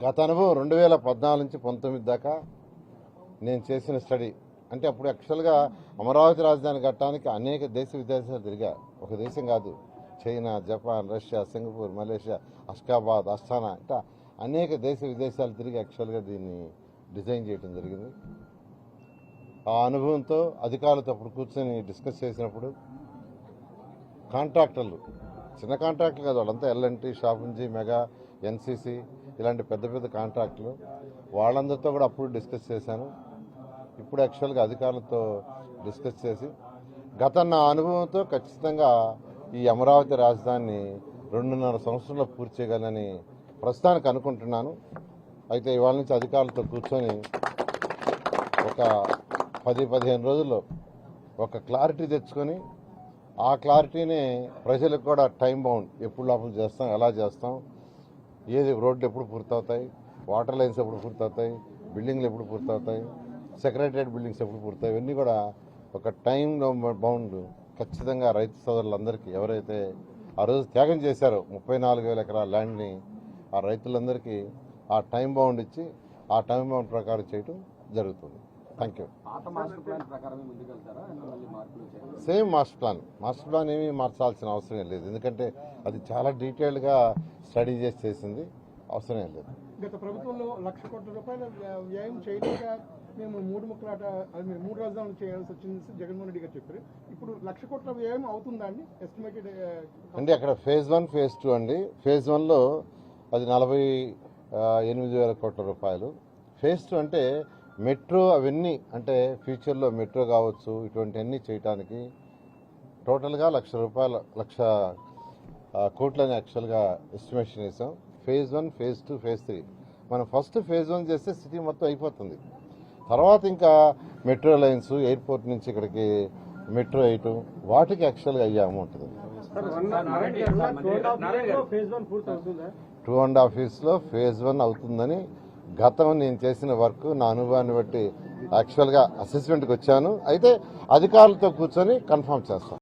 గత అనుభవం 2014 నుంచి 19 దాకా నేను చేసిన స్టడీ అంటే అప్పుడు యాక్చువల్గా అమరావతి రాజధాని కట్టడానికి అనేక దేశ విదేశాలు తిరిగా. ఒక దేశం కాదు, China, Japan, Russia, Singapore, Malaysia, Ashgabat, Asthana ఇట్లా అనేక దేశ విదేశాలు తిరిగి యాక్చువల్గా దీన్ని డిజైన్ చేయడం జరిగింది. ఆ అనుభవంతో అధికారులతో అప్పుడు కూర్చొని డిస్కస్ చేసినప్పుడు కాంట్రాక్టర్లు, చిన్న కాంట్రాక్టులు కాదు, వాళ్ళంతా ఎల్ఎన్టీ, షాపుంజీ, మెగా, ఎన్సీసీ ఇలాంటి పెద్ద పెద్ద కాంట్రాక్టులు, వాళ్ళందరితో కూడా అప్పుడు డిస్కస్ చేశాను. ఇప్పుడు యాక్చువల్గా అధికారులతో డిస్కస్ చేసి గత నా అనుభవంతో ఖచ్చితంగా ఈ అమరావతి రాజధానిని 2.5 సంవత్సరంలో పూర్తి చేయగలనని ప్రస్తుతానికి అనుకుంటున్నాను. అయితే ఇవాళ నుంచి అధికారులతో కూర్చొని ఒక 10-15 రోజుల్లో ఒక క్లారిటీ తెచ్చుకొని ఆ క్లారిటీని ప్రజలకు కూడా టైం బౌండ్ ఎప్పుడు లోపల చేస్తాం, ఎలా చేస్తాం, ఏది రోడ్లు ఎప్పుడు పూర్తవుతాయి, వాటర్ లైన్స్ ఎప్పుడు పూర్తవుతాయి, బిల్డింగ్లు ఎప్పుడు పూర్తవుతాయి, సెక్రటరియట్ బిల్డింగ్స్ ఎప్పుడు పూర్తవుతాయి, ఇవన్నీ కూడా ఒక టైం బౌండ్ ఖచ్చితంగా రైతు సోదరులందరికీ ఎవరైతే ఆ రోజు త్యాగం చేశారో 34,000 ఎకరాల ల్యాండ్ని ఆ రైతులందరికీ ఆ టైం బౌండ్ ఇచ్చి ఆ టైం బౌండ్ ప్రకారం చేయడం జరుగుతుంది. Thank you. Same master plan ఏమీ మార్చాల్సిన అవసరం లేదు, ఎందుకంటే అది చాలా డీటెయిల్డ్గా స్టడీ చేసి చేసింది, అవసరం లేదు. గత ప్రభుత్వంలో 1,00,000 కోట్ల రూపాయల వ్యయం చేయలేక మేము 3 ముక్కలాట 3 రాజధానులు చేయాల్సి వచ్చింది జగన్మోహన్ రెడ్డి గారు చెప్పారు. ఇప్పుడు 1,00,000 కోట్ల వ్యయం అవుతుందా అండి ఎస్టిమేటెడ్? అంటే అక్కడ ఫేజ్ 1 ఫేజ్ 2 అండి. ఫేజ్ 1లో అది 48,000 కోట్ల రూపాయలు. ఫేజ్ 2 అంటే మెట్రో అవన్నీ, అంటే ఫ్యూచర్లో మెట్రో కావచ్చు, ఇటువంటివన్నీ చేయడానికి టోటల్గా 1,00,000 కోట్లని యాక్చువల్గా ఎస్టిమేషన్ వేసాం. ఫేజ్ 1 ఫేజ్ 2 ఫేజ్ 3 మనం ఫస్ట్ ఫేజ్ 1 చేస్తే సిటీ మొత్తం అయిపోతుంది. తర్వాత ఇంకా మెట్రో లైన్స్, ఎయిర్పోర్ట్ నుంచి ఇక్కడికి మెట్రో వేయటం, వాటికి యాక్చువల్గా అయ్యే అమౌంట్ ఉంది. 2.5 yearsలో ఫేజ్ 1 అవుతుందని గతం నేను చేసిన వర్క్, నా అనుభవాన్ని బట్టి యాక్చువల్గా అసెస్మెంట్కి వచ్చాను. అయితే అధికారులతో కూర్చొని కన్ఫర్మ్ చేస్తాను.